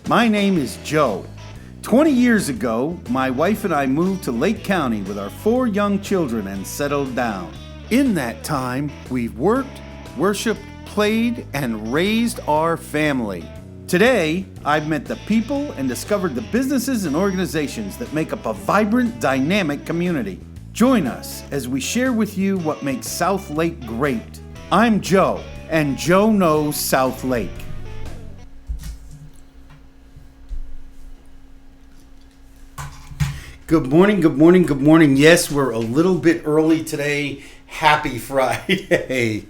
My name is Joe. 20 years ago, my wife and I moved to Lake County with our 4 young children and settled down. In that time, we've worked, worshiped, played, and raised our family. Today, I've met the people and discovered the businesses and organizations that make up a vibrant, dynamic community. Join us as we share with you what makes South Lake great. I'm Joe, and Joe knows South Lake. Good morning, good morning, good morning. Yes, we're a little bit early today. Happy Friday.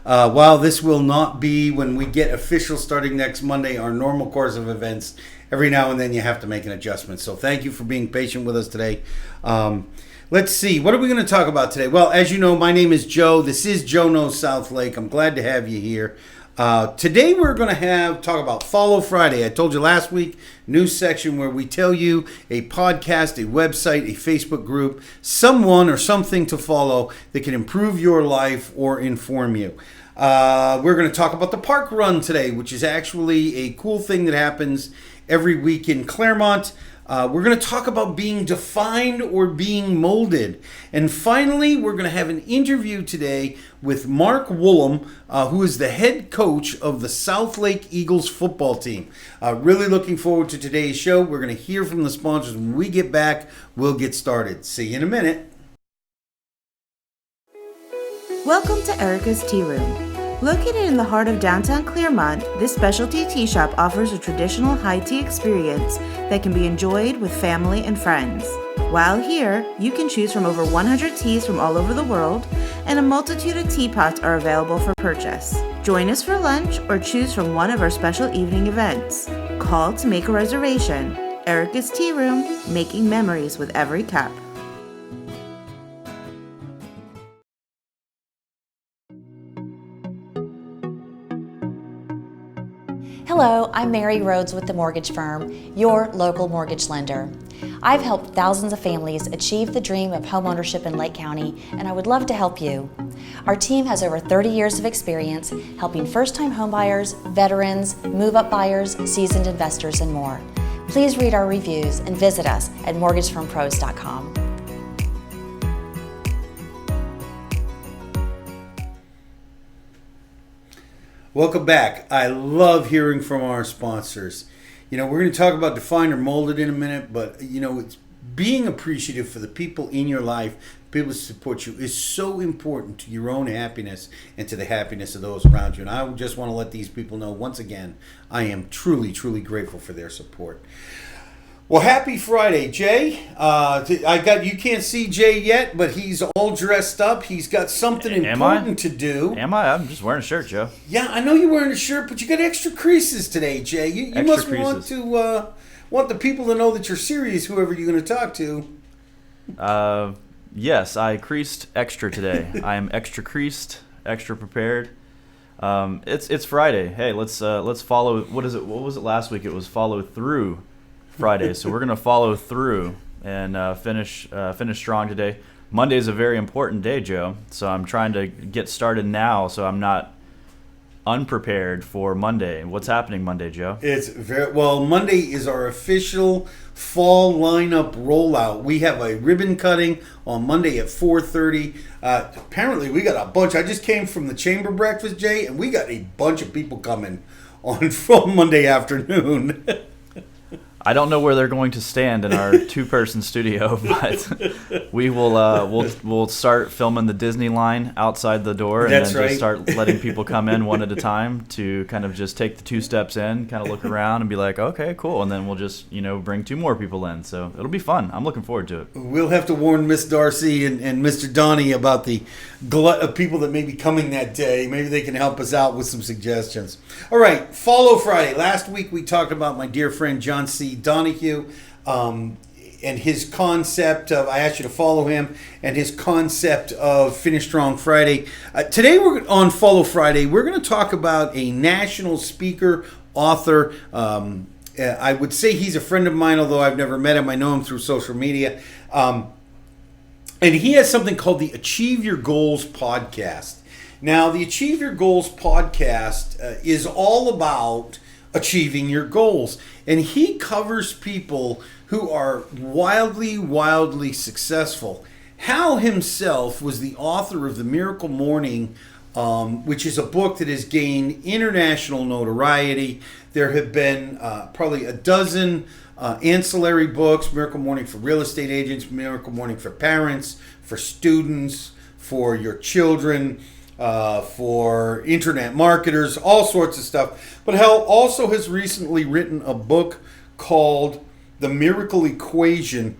While this will not be, when we get official starting next Monday, our normal course of events, every now and then you have to make an adjustment. So thank you for being patient with us today. Let's see, what are we going to talk about today? Well, as you know, my name is Joe. This is Joe Knows South Lake. I'm glad to have you here. Today we're going to talk about Follow Friday. I told you last week, new section where we tell you a podcast, a website, a Facebook group, someone or something to follow that can improve your life or inform you. We're going to talk about the park run today, which is actually a cool thing that happens every week in Claremont. We're going to talk about being defined or being molded. And finally, we're going to have an interview today with Mark Woolum, who is the head coach of the South Lake Eagles football team. Really looking forward to today's show. We're going to hear from the sponsors. When we get back, we'll get started. See you in a minute. Welcome to Erica's Tea Room. Located in the heart of downtown Claremont, this specialty tea shop offers a traditional high tea experience that can be enjoyed with family and friends. While here, you can choose from over 100 teas from all over the world, and a multitude of teapots are available for purchase. Join us for lunch or choose from one of our special evening events. Call to make a reservation. Erica's Tea Room, making memories with every cup. Hello, I'm Mary Rhodes with the mortgage firm, your local mortgage lender. I've helped thousands of families achieve the dream of homeownership in Lake County, and I would love to help you. Our team has over 30 years of experience helping first-time homebuyers, veterans, move-up buyers, seasoned investors, and more. Please read our reviews and visit us at mortgagefirmpros.com. Welcome back. I love hearing from our sponsors. You know, we're going to talk about defined or molded in a minute, but, you know, it's being appreciative for the people in your life, people who support you, is so important to your own happiness and to the happiness of those around you. And I just want to let these people know, once again, I am truly, truly grateful for their support. Well, happy Friday, Jay. You can't see Jay yet, but he's all dressed up. He's got something important to do. Am I? I'm just wearing a shirt, Joe. Yeah, I know you're wearing a shirt, but you got extra creases today, Jay. You must want the people to know that you're serious, whoever you're going to talk to. Yes, I creased extra today. I am extra creased, extra prepared. It's Friday. Hey, let's follow. What was it last week? It was follow through Friday, so we're gonna follow through and finish strong today. Monday is a very important day, Joe, so I'm trying to get started now so I'm not unprepared for Monday. What's happening Monday, Joe? Monday is our official fall lineup rollout. We have a ribbon cutting on Monday at 4:30. Apparently we got a bunch. I just came from the chamber breakfast, Jay, and we got a bunch of people coming on from Monday afternoon. I don't know where they're going to stand in our 2-person studio, but we will we'll start filming the Disney line outside the door, and That's then right. just start letting people come in one at a time to kind of just take the 2 steps in, kind of look around and be like, okay, cool, and then we'll just bring 2 more people in. So it'll be fun. I'm looking forward to it. We'll have to warn Miss Darcy and Mr. Donnie about the glut of people that may be coming that day. Maybe they can help us out with some suggestions. All right, Follow Friday. Last week we talked about my dear friend John C. Donahue and his concept of, I asked you to follow him, and his concept of Finish Strong Friday. Today we're on Follow Friday. We're going to talk about a national speaker, author. I would say he's a friend of mine, although I've never met him. I know him through social media. And he has something called the Achieve Your Goals podcast. Now, the Achieve Your Goals podcast is all about achieving your goals. And he covers people who are wildly, wildly successful. Hal himself was the author of The Miracle Morning, which is a book that has gained international notoriety. There have been probably a dozen ancillary books: Miracle Morning for real estate agents, Miracle Morning for parents, for students, for your children, for internet marketers, all sorts of stuff. But Hal also has recently written a book called The Miracle Equation.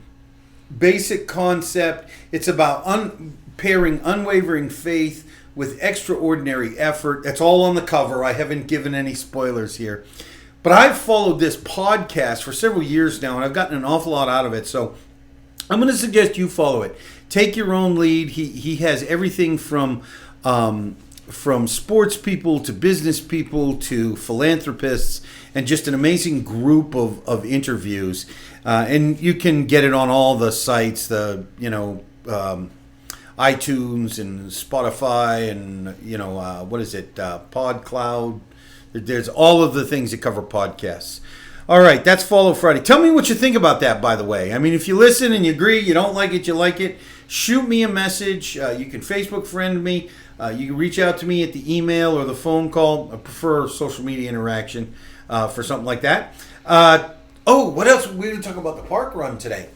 Basic concept. It's about pairing unwavering faith with extraordinary effort. That's all on the cover. I haven't given any spoilers here. But I've followed this podcast for several years now, and I've gotten an awful lot out of it. So I'm going to suggest you follow it. Take your own lead. He has everything from sports people to business people to philanthropists, and just an amazing group of interviews. And you can get it on all the sites, iTunes and Spotify and, PodCloud. There's all of the things that cover podcasts. All right, that's Follow Friday. Tell me what you think about that, by the way. I mean, if you listen and you agree, you don't like it, you like it, shoot me a message. You can Facebook friend me. You can reach out to me at the email or the phone call. I prefer social media interaction for something like that. What else? We're going to talk about the park run today.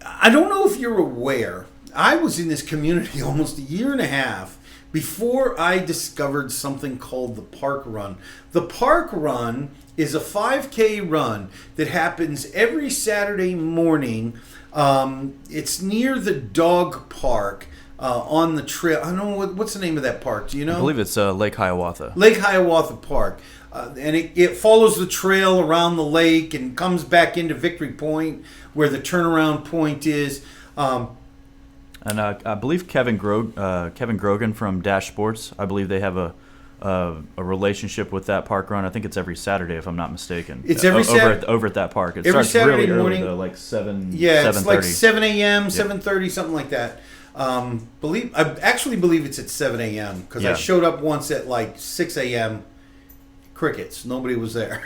I don't know if you're aware. I was in this community almost a year and a half before I discovered something called the park run. The park run is a 5K run that happens every Saturday morning. It's near the dog park on the trail. I don't know what's the name of that park. Do you know? I believe it's Lake Hiawatha. Lake Hiawatha Park. And it follows the trail around the lake and comes back into Victory Point, where the turnaround point is. And I believe Kevin Grogan from Dash Sports, I believe they have a relationship with that park run. I think it's every Saturday, if I'm not mistaken. It's every Saturday over at that park. It every starts Saturday really morning, early, though, like 7. Yeah, it's 7:30. like 7 a.m., 7:30, something like that. I actually believe it's at 7 a.m. because I showed up once at like 6 a.m. Crickets. Nobody was there.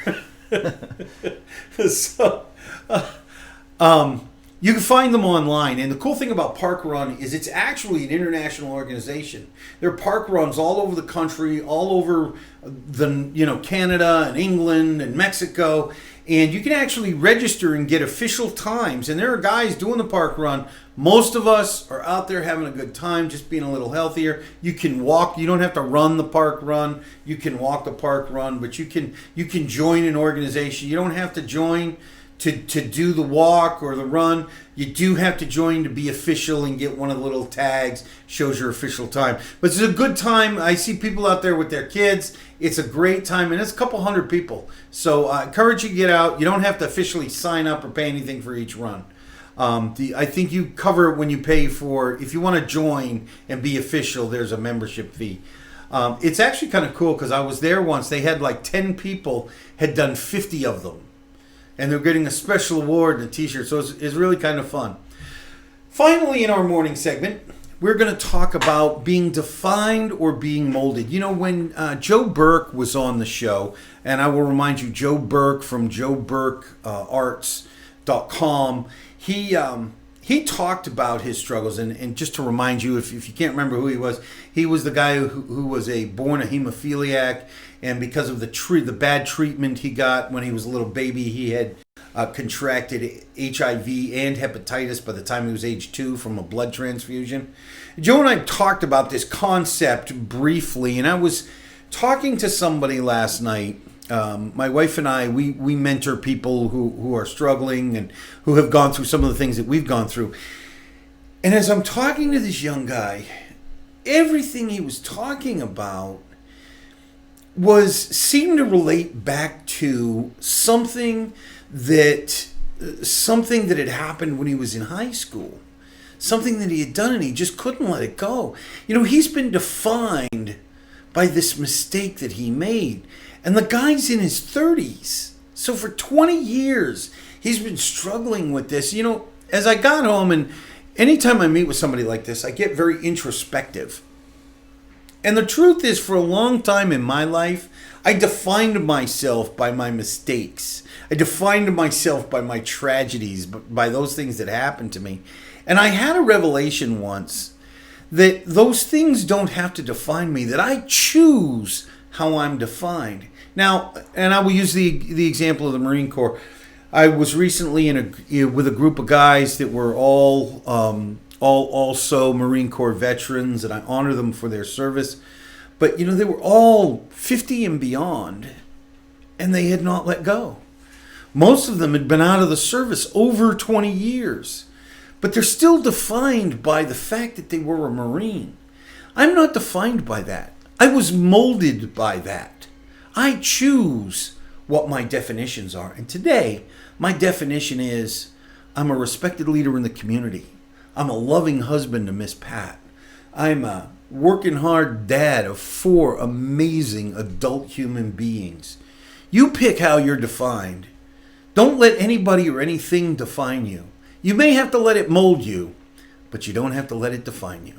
So, you can find them online. And the cool thing about Park Run is it's actually an international organization. There are park runs all over the country, all over Canada and England and Mexico. And you can actually register and get official times. And there are guys doing the park run. Most of us are out there having a good time, just being a little healthier. You can walk. You don't have to run the park run. You can walk the park run, but you can join an organization. You don't have to join to do the walk or the run. You do have to join to be official and get one of the little tags, shows your official time. But it's a good time. I see people out there with their kids. It's a great time, and it's a couple hundred people. So I encourage you to get out. You don't have to officially sign up or pay anything for each run. I think you cover it when you pay for, if you want to join and be official, there's a membership fee. It's actually kind of cool because I was there once. They had like 10 people had done 50 of them. And they're getting a special award and a t-shirt. So it's really kind of fun. Finally, in our morning segment, we're going to talk about being defined or being molded. You know, when Joe Burke was on the show, and I will remind you, Joe Burke from joeburkearts.com, he talked about his struggles. And just to remind you, if you can't remember who he was the guy who was born a hemophiliac. And because of the bad treatment he got when he was a little baby, he had contracted HIV and hepatitis by the time he was age 2 from a blood transfusion. Joe and I talked about this concept briefly, and I was talking to somebody last night. My wife and I, we mentor people who are struggling and who have gone through some of the things that we've gone through. And as I'm talking to this young guy, everything he was talking about seemed to relate back to something that had happened when he was in high school, something that he had done, and he just couldn't let it go. You know, he's been defined by this mistake that he made, and the guy's in his 30s. So for 20 years, he's been struggling with this. You know, as I got home, and anytime I meet with somebody like this, I get very introspective. And the truth is, for a long time in my life, I defined myself by my mistakes. I defined myself by my tragedies, by those things that happened to me. And I had a revelation once that those things don't have to define me, that I choose how I'm defined. Now, and I will use the example of the Marine Corps. I was recently with a group of guys that were all also Marine Corps veterans, and I honor them for their service. But, they were all 50 and beyond, and they had not let go. Most of them had been out of the service over 20 years, but they're still defined by the fact that they were a Marine. I'm not defined by that. I was molded by that. I choose what my definitions are. And today, my definition is I'm a respected leader in the community. I'm a loving husband to Miss Pat. I'm a working hard dad of 4 amazing adult human beings. You pick how you're defined. Don't let anybody or anything define you. You may have to let it mold you, but you don't have to let it define you.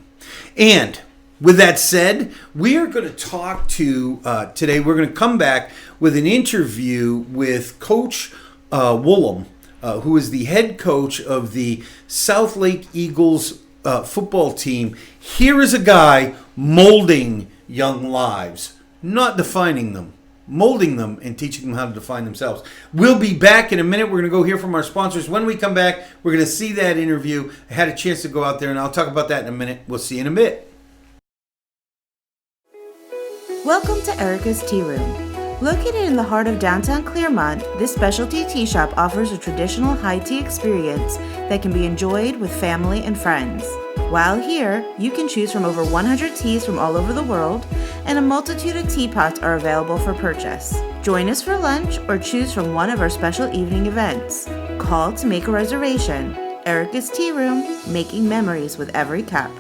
And with that said, we are going to talk to, today, we're going to come back with an interview with Coach Woolum, who is the head coach of the South Lake Eagles football team. Here is a guy molding young lives, not defining them, molding them and teaching them how to define themselves. We'll be back in a minute. We're going to go hear from our sponsors. When we come back, we're going to see that interview. I had a chance to go out there, and I'll talk about that in a minute. We'll see you in a bit. Welcome to Erica's Tea Room. Located in the heart of downtown Clearmont, this specialty tea shop offers a traditional high tea experience that can be enjoyed with family and friends. While here, you can choose from over 100 teas from all over the world, and a multitude of teapots are available for purchase. Join us for lunch or choose from one of our special evening events. Call to make a reservation. Erica's Tea Room, making memories with every cup.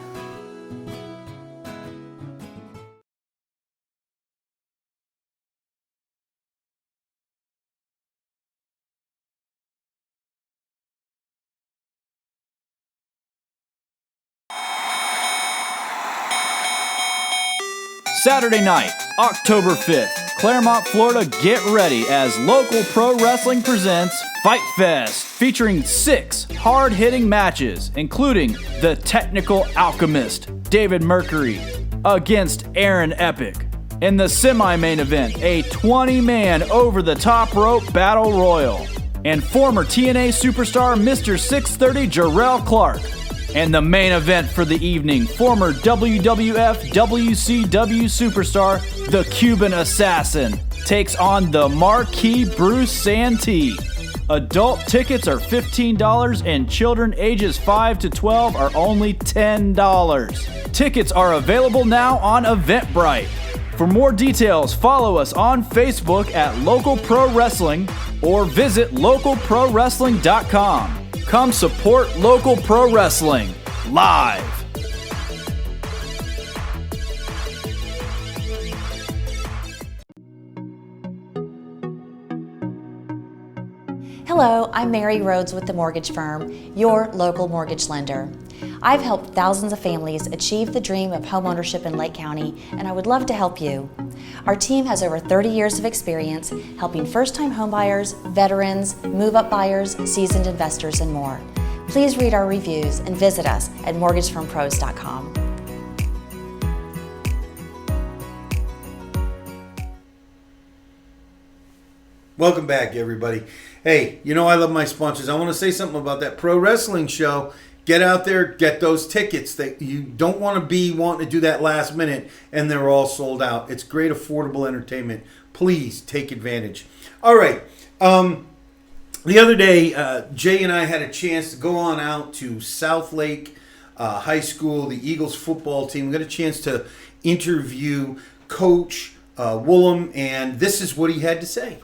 Saturday night, October 5th, Claremont, Florida, get ready as Local Pro Wrestling presents Fight Fest, featuring 6 hard-hitting matches, including the Technical Alchemist, David Mercury, against Aaron Epic. In the semi-main event, a 20-man over-the-top rope battle royal, and former TNA superstar Mr. 630 Jarrell Clark. And the main event for the evening, former WWF WCW superstar, the Cuban Assassin, takes on the marquee Bruce Santee. Adult tickets are $15 and children ages 5 to 12 are only $10. Tickets are available now on Eventbrite. For more details, follow us on Facebook at Local Pro Wrestling or visit localprowrestling.com. Come support Local Pro Wrestling live. Hello, I'm Mary Rhodes with the mortgage firm, your local mortgage lender. I've helped thousands of families achieve the dream of homeownership in Lake County, and I would love to help you. Our team has over 30 years of experience helping first-time homebuyers, veterans, move-up buyers, seasoned investors, and more. Please read our reviews and visit us at mortgagefirmpros.com. Welcome back, everybody. Hey, I love my sponsors. I want to say something about that pro wrestling show. Get out there, get those tickets. That you don't want to be wanting to do that last minute and they're all sold out. It's great, affordable entertainment. Please take advantage. All right. The other day, Jay and I had a chance to go on out to South Lake High School, the Eagles football team. We got a chance to interview Coach Woolum, and this is what he had to say.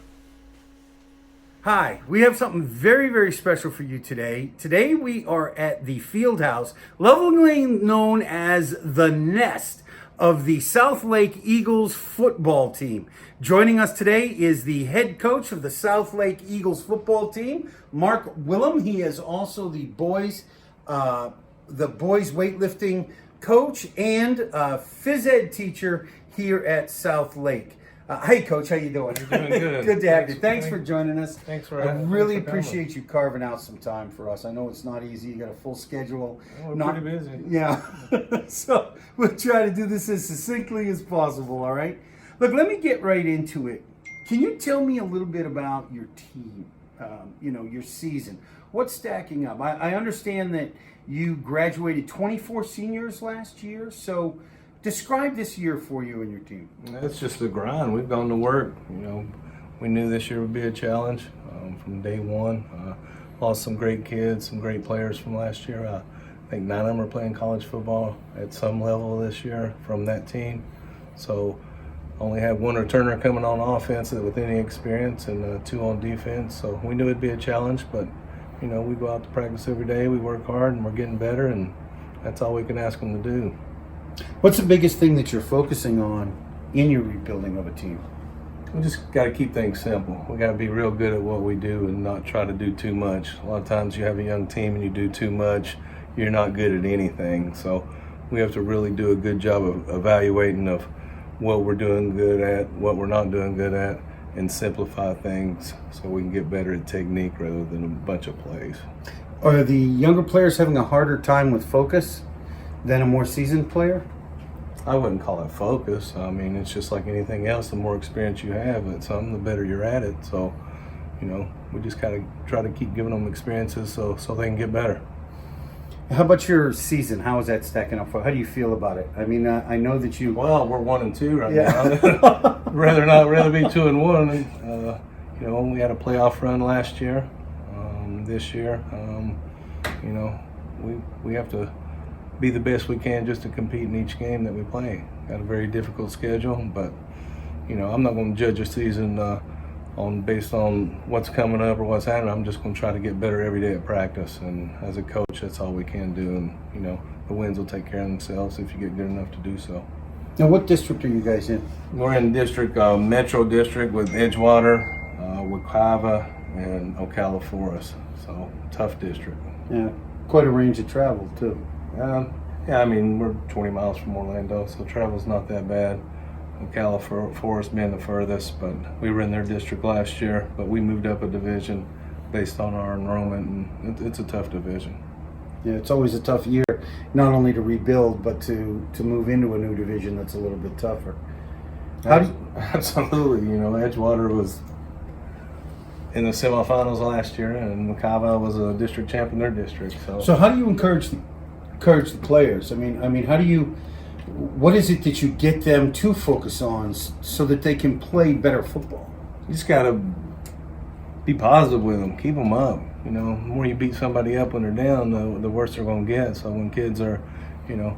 Hi, we have something very, very special for you today. Today we are at the field house, lovingly known as the Nest of the South Lake Eagles football team. Joining us today is the head coach of the South Lake Eagles football team, Mark Woolum. He is also the boys weightlifting coach and phys ed teacher here at South Lake. Hey, Coach, how you doing? Doing good. Good to have you. Thanks for joining us. Thanks for I really thanks for coming. appreciate you carving out some time for us. I know it's not easy. You got a full schedule. We're pretty busy. Yeah. So we'll try to do this as succinctly as possible, all right? Look, let me get right into it. Can you tell me a little bit about your team, your season? What's stacking up? I understand that you graduated 24 seniors last year, so describe this year for you and your team. It's just a grind. We've gone to work. We knew this year would be a challenge from day one. Lost some great kids, some great players from last year. I think 9 of them are playing college football at some level this year from that team. So only had 1 returner coming on offense with any experience and 2 on defense. So we knew it'd be a challenge, but we go out to practice every day. We work hard and we're getting better, and that's all we can ask them to do. What's the biggest thing that you're focusing on in your rebuilding of a team? We just got to keep things simple. We got to be real good at what we do and not try to do too much. A lot of times you have a young team and you do too much, you're not good at anything. So we have to really do a good job of evaluating of what we're doing good at, what we're not doing good at, and simplify things so we can get better at technique rather than a bunch of plays. Are the younger players having a harder time with focus than a more seasoned player? I wouldn't call it focus. I mean, it's just like anything else. The more experience you have at something, the better you're at it. So, we just gotta try to keep giving them experiences so they can get better. How about your season? How is that stacking up? How do you feel about it? I mean, I know that you. Well, we're 1-2 right Yeah. now. rather be 2-1. We had a playoff run last year. This year, we have to be the best we can just to compete in each game that we play. Got a very difficult schedule, but I'm not going to judge a season based on what's coming up or what's happening. I'm just going to try to get better every day at practice, and as a coach, that's all we can do. And the wins will take care of themselves if you get good enough to do so. Now, what district are you guys in? We're in Metro District with Edgewater, Wekiva, and Ocala Forest. So tough district. Yeah, quite a range of travel too. Yeah, I mean, we're 20 miles from Orlando, so travel's not that bad. Ocala Forest being the furthest, but we were in their district last year, but we moved up a division based on our enrollment, and it's a tough division. Yeah, it's always a tough year, not only to rebuild, but to move into a new division that's a little bit tougher. Absolutely, Edgewater was in the semifinals last year, and Wekiva was a district champ in their district. So how do you encourage the players? I mean, how do you? What is it that you get them to focus on so that they can play better football? You just gotta be positive with them, keep them up. The more you beat somebody up when they're down, the worse they're gonna get. So when kids are, you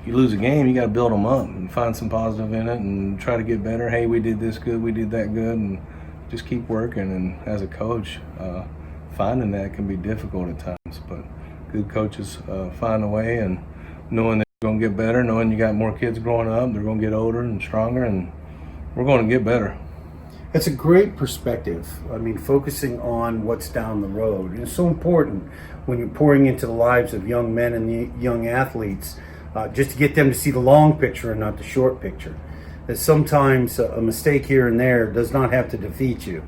lose a game, you got to build them up and find some positive in it and try to get better. Hey, we did this good, we did that good, and just keep working. And as a coach, finding that can be difficult at times, but good coaches find a way, and knowing that you're going to get better, knowing you got more kids growing up, they're going to get older and stronger, and we're going to get better. That's a great perspective. I mean, focusing on what's down the road. And it's so important when you're pouring into the lives of young men and the young athletes, just to get them to see the long picture and not the short picture. That sometimes a mistake here and there does not have to defeat you.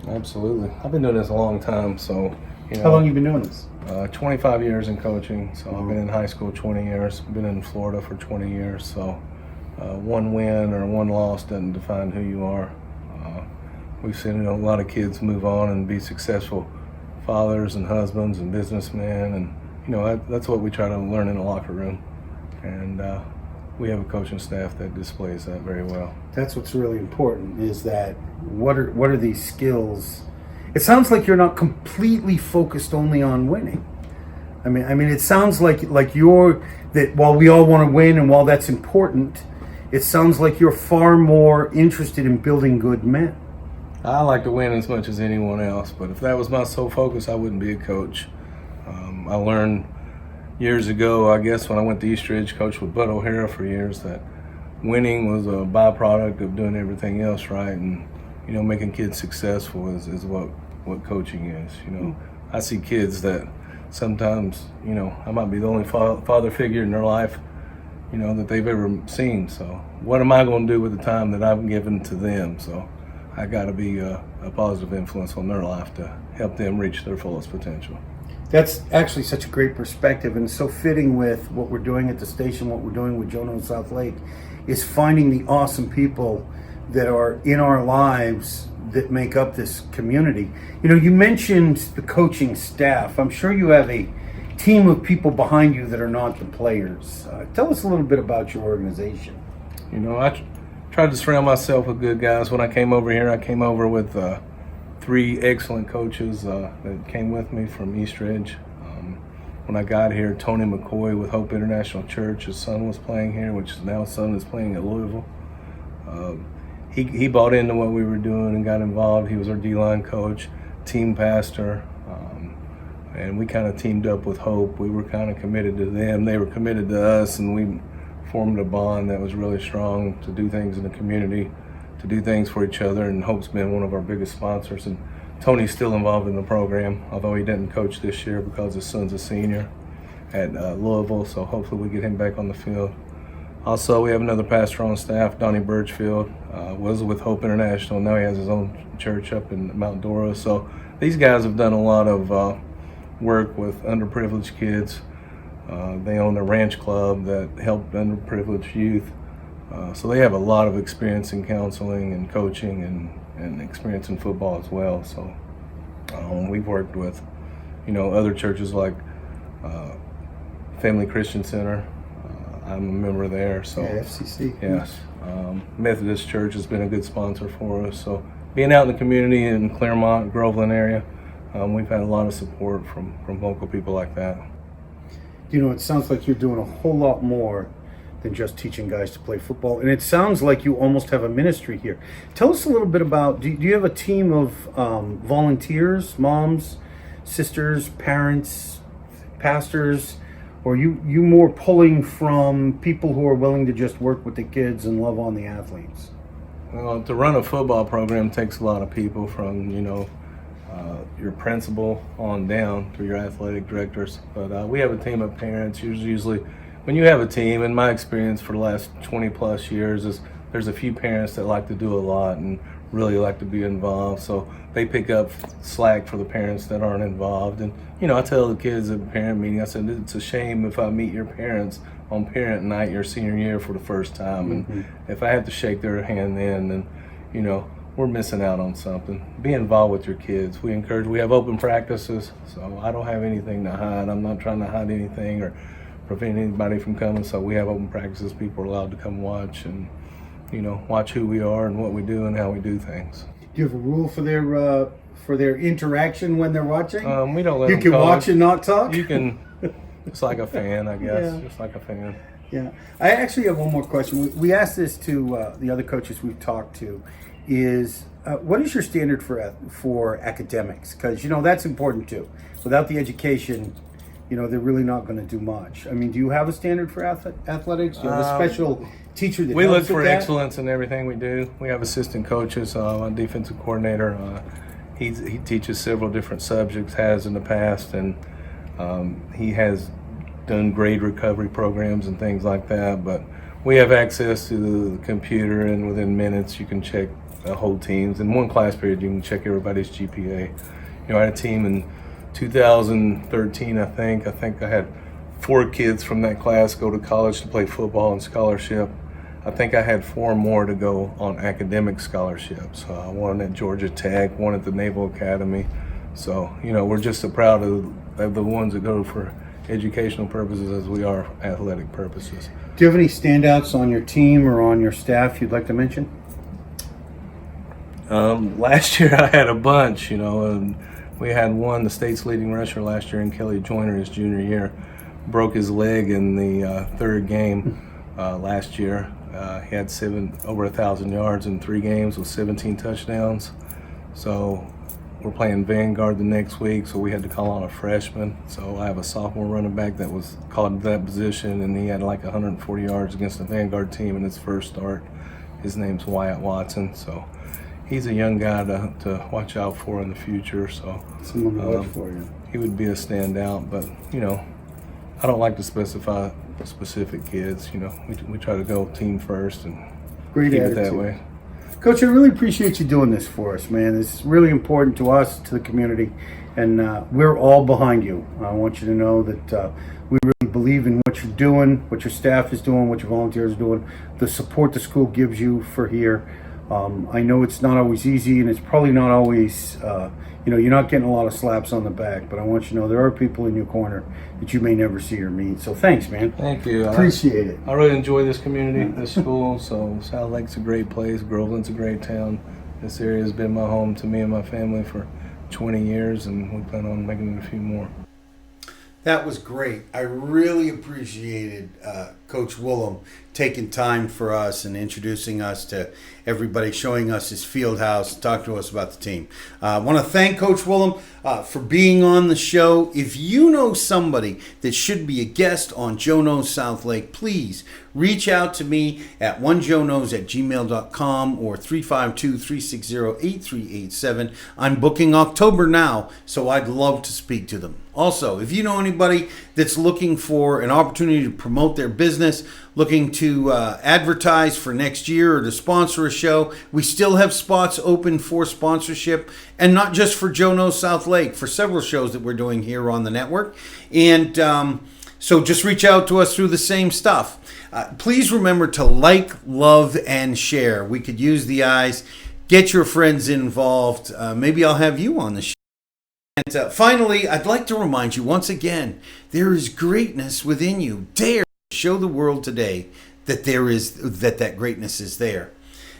Absolutely. I've been doing this a long time, so. How long have you been doing this? 25 years in coaching, so I've been in high school 20 years, been in Florida for 20 years, so one win or one loss doesn't define who you are. We've seen a lot of kids move on and be successful fathers and husbands and businessmen, and that's what we try to learn in the locker room, and we have a coaching staff that displays that very well. That's what's really important, is that what are these skills? It sounds like you're not completely focused only on winning. I mean, it sounds like that while we all want to win and while that's important, it sounds like you're far more interested in building good men. I like to win as much as anyone else, but if that was my sole focus, I wouldn't be a coach. I learned years ago, I guess, when I went to Eastridge, coached with Bud O'Hara for years, that winning was a byproduct of doing everything else right, and making kids successful is what coaching is. I see kids that sometimes, I might be the only father figure in their life, that they've ever seen. So what am I going to do with the time that I've given to them? So I got to be a positive influence on their life to help them reach their fullest potential. That's actually such a great perspective, and so fitting with what we're doing at the station, what we're doing with Jonah and South Lake, is finding the awesome people that are in our lives that make up this community. You mentioned the coaching staff. I'm sure you have a team of people behind you that are not the players. Tell us a little bit about your organization. I tried to surround myself with good guys. When I came over here, I came over with 3 excellent coaches that came with me from Eastridge. When I got here, Tony McCoy with Hope International Church, his son was playing here, which is now his son is playing at Louisville. He bought into what we were doing and got involved. He was our D-line coach, team pastor, and we kind of teamed up with Hope. We were kind of committed to them. They were committed to us, and we formed a bond that was really strong to do things in the community, to do things for each other, and Hope's been one of our biggest sponsors. And Tony's still involved in the program, although he didn't coach this year because his son's a senior at Louisville, so hopefully we get him back on the field. Also, we have another pastor on staff, Donnie Birchfield, was with Hope International. Now he has his own church up in Mount Dora. So these guys have done a lot of work with underprivileged kids. They own a ranch club that helped underprivileged youth. So they have a lot of experience in counseling and coaching and experience in football as well. So we've worked with, other churches like Family Christian Center. I'm a member there. So yeah, FCC. Yes. Methodist Church has been a good sponsor for us. So being out in the community in Claremont, Groveland area, we've had a lot of support from local people like that. It sounds like you're doing a whole lot more than just teaching guys to play football. And it sounds like you almost have a ministry here. Tell us a little bit about, do you have a team of volunteers, moms, sisters, parents, pastors, or are you more pulling from people who are willing to just work with the kids and love on the athletes? Well, to run a football program takes a lot of people from, your principal on down through your athletic directors. But we have a team of parents. Usually when you have a team, in my experience for the last 20 plus years, is there's a few parents that like to do a lot and really like to be involved. So they pick up slack for the parents that aren't involved. And, I tell the kids at the parent meeting, I said, it's a shame if I meet your parents on parent night your senior year for the first time. And if I have to shake their hand then, we're missing out on something. Be involved with your kids. We have open practices, so I don't have anything to hide. I'm not trying to hide anything or prevent anybody from coming. So we have open practices. People are allowed to come watch and, watch who we are and what we do and how we do things. Do you have a rule for their interaction when they're watching? We don't let you them can talk. Watch and not talk? You can, it's like a fan, I guess, Yeah. just like a fan. Yeah. I actually have one more question. We asked this to the other coaches we've talked to, is what is your standard for academics? Because, that's important too. Without the education, they're really not going to do much. I mean, do you have a standard for athletics? Do you have a special teacher that we helps look for with that? excellence in everything we do. We have assistant coaches, a defensive coordinator. He teaches several different subjects, has in the past, and he has done grade recovery programs and things like that. But we have access to the computer, and within minutes you can check whole teams. In one class period, you can check everybody's GPA. I had a team in 2013, I think I had 4 kids from that class go to college to play football on scholarship. I think I had 4 more to go on academic scholarships. One at Georgia Tech, one at the Naval Academy. So, we're just as proud of the ones that go for educational purposes as we are athletic purposes. Do you have any standouts on your team or on your staff you'd like to mention? Last year I had a bunch, and we had one, the state's leading rusher last year, in Kelly Joyner, his junior year, broke his leg in the third game last year. He had over 1,000 yards in 3 games with 17 touchdowns. So we're playing Vanguard the next week, so we had to call on a freshman. So I have a sophomore running back that was called to that position, and he had like 140 yards against the Vanguard team in his first start. His name's Wyatt Watson. So he's a young guy to watch out for in the future. So Someone to watch for you. he would be a standout. But I don't like to specify specific kids. We try to go team first and Great keep attitude. it that way. Coach, I really appreciate you doing this for us, man. This is really important to us, to the community, and we're all behind you. I want you to know that we really believe in what you're doing, what your staff is doing, what your volunteers are doing, the support the school gives you for here. I know it's not always easy, and it's probably not always, you're not getting a lot of slaps on the back, but I want you to know there are people in your corner that you may never see or meet. So thanks, man. Thank you. Appreciate it. I really enjoy this community, this school. So South Lake's a great place. Groveland's a great town. This area has been my home to me and my family for 20 years, and we plan on making it a few more. That was great. I really appreciated Coach Woolum taking time for us and introducing us to everybody, showing us his field house, talking to us about the team. I want to thank Coach Woolum for being on the show. If you know somebody that should be a guest on Joe Knows South Lake, please reach out to me at onejoeknows@gmail.com or 352-360-8387. I'm booking October now, so I'd love to speak to them. Also, if you know anybody that's looking for an opportunity to promote their business, looking to advertise for next year or to sponsor a show, we still have spots open for sponsorship, and not just for Joe Knows South Lake, for several shows that we're doing here on the network. And so just reach out to us through the same stuff. Please remember to like, love, and share. We could use the eyes. Get your friends involved. Maybe I'll have you on the show. And finally, I'd like to remind you once again, there is greatness within you. Dare show the world today that that greatness is there.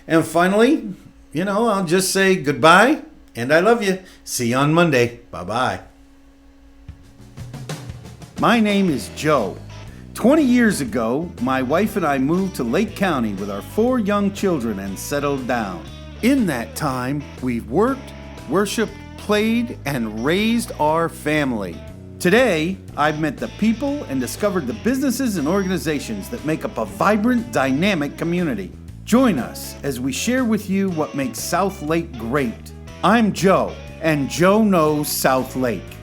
And finally, I'll just say goodbye and I love you. See you on Monday. Bye-bye. My name is Joe. 20 years ago, my wife and I moved to Lake County with our 4 young children and settled down. In that time, we've worked, worshiped, played, and raised our family. Today, I've met the people and discovered the businesses and organizations that make up a vibrant, dynamic community. Join us as we share with you what makes South Lake great. I'm Joe, and Joe knows South Lake.